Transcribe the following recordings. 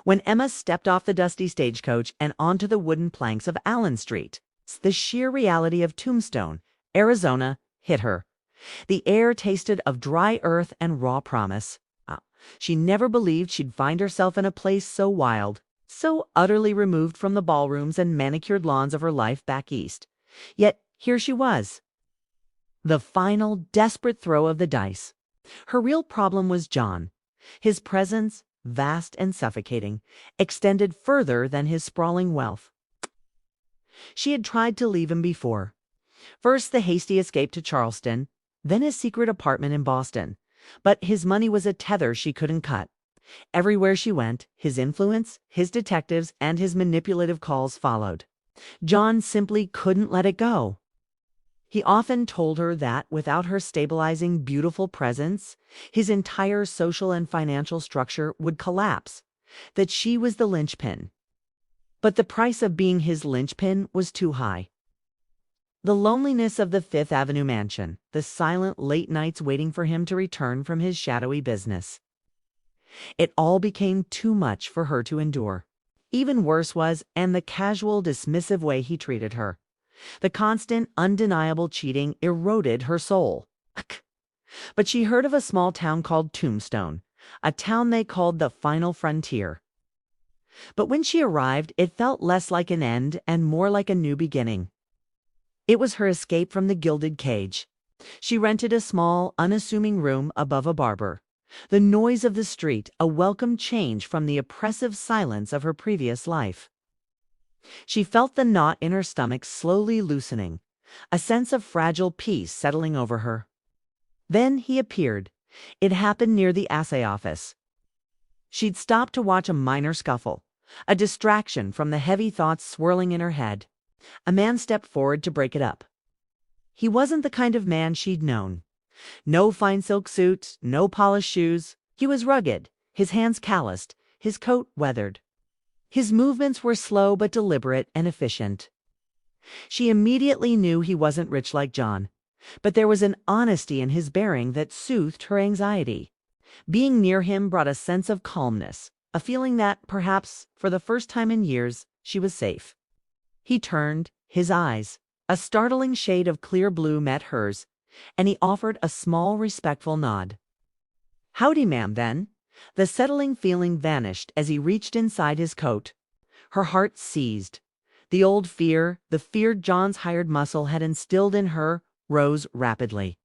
When Emma stepped off the dusty stagecoach and onto the wooden planks of Allen Street, the sheer reality of Tombstone, Arizona, hit her. The air tasted of dry earth and raw promise. She never believed she'd find herself in a place so wild, so utterly removed from the ballrooms and manicured lawns of her life back east. Yet here she was. The final, desperate throw of the dice. Her real problem was John. His presence, vast and suffocating, extended further than his sprawling wealth. She had tried to leave him before. First the hasty escape to Charleston, then his secret apartment in Boston. But his money was a tether she couldn't cut. Everywhere she went, his influence, his detectives, and his manipulative calls followed. John simply couldn't let it go. He often told her that without her stabilizing, beautiful presence, his entire social and financial structure would collapse, that she was the linchpin. But the price of being his linchpin was too high. The loneliness of the Fifth Avenue mansion, the silent late nights waiting for him to return from his shadowy business. It all became too much for her to endure. Even worse was, and the casual, dismissive way he treated her. The constant, undeniable cheating eroded her soul. But she heard of a small town called Tombstone, a town they called the final frontier. But when she arrived, it felt less like an end and more like a new beginning. It was her escape from the gilded cage. She rented a small, unassuming room above a barber. The noise of the street, a welcome change from the oppressive silence of her previous life. She felt the knot in her stomach slowly loosening, a sense of fragile peace settling over her. Then he appeared. It happened near the assay office. She'd stopped to watch a minor scuffle, a distraction from the heavy thoughts swirling in her head. A man stepped forward to break it up. He wasn't the kind of man she'd known. No fine silk suit, no polished shoes. He was rugged, his hands calloused, his coat weathered. His movements were slow but deliberate and efficient. She immediately knew he wasn't rich like John, but there was an honesty in his bearing that soothed her anxiety. Being near him brought a sense of calmness, a feeling that, perhaps, for the first time in years, she was safe. He turned, his eyes, a startling shade of clear blue, met hers, and he offered a small, respectful nod. "Howdy, ma'am, then." The settling feeling vanished as he reached inside his coat. Her heart seized. The old fear, the fear John's hired muscle had instilled in her, rose rapidly.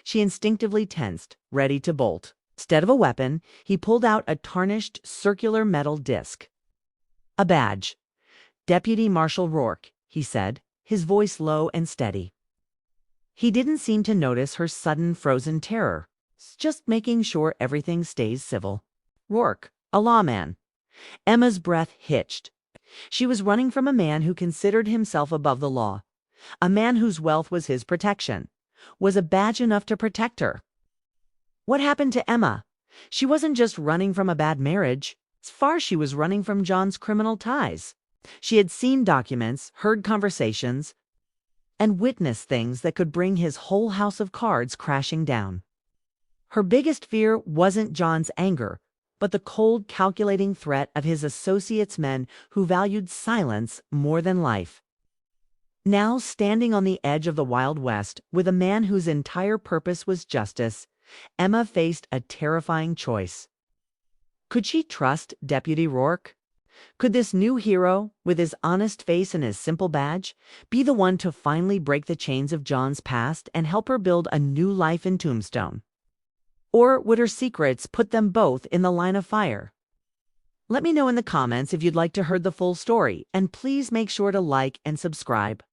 She instinctively tensed, ready to bolt. Instead of a weapon, he pulled out a tarnished, circular metal disc. A badge. "Deputy Marshal Rourke," he said, his voice low and steady. He didn't seem to notice her sudden frozen terror, just making sure everything stays civil. Rourke, a lawman. Emma's breath hitched. She was running from a man who considered himself above the law, a man whose wealth was his protection, was a badge enough to protect her. What happened to Emma? She wasn't just running from a bad marriage. As far she was running from John's criminal ties. She had seen documents, heard conversations, and witnessed things that could bring his whole house of cards crashing down. Her biggest fear wasn't John's anger, but the cold, calculating threat of his associates' men who valued silence more than life. Now, standing on the edge of the Wild West with a man whose entire purpose was justice, Emma faced a terrifying choice. Could she trust Deputy Rourke? Could this new hero, with his honest face and his simple badge, be the one to finally break the chains of John's past and help her build a new life in Tombstone? Or would her secrets put them both in the line of fire? Let me know in the comments if you'd like to hear the full story, and please make sure to like and subscribe.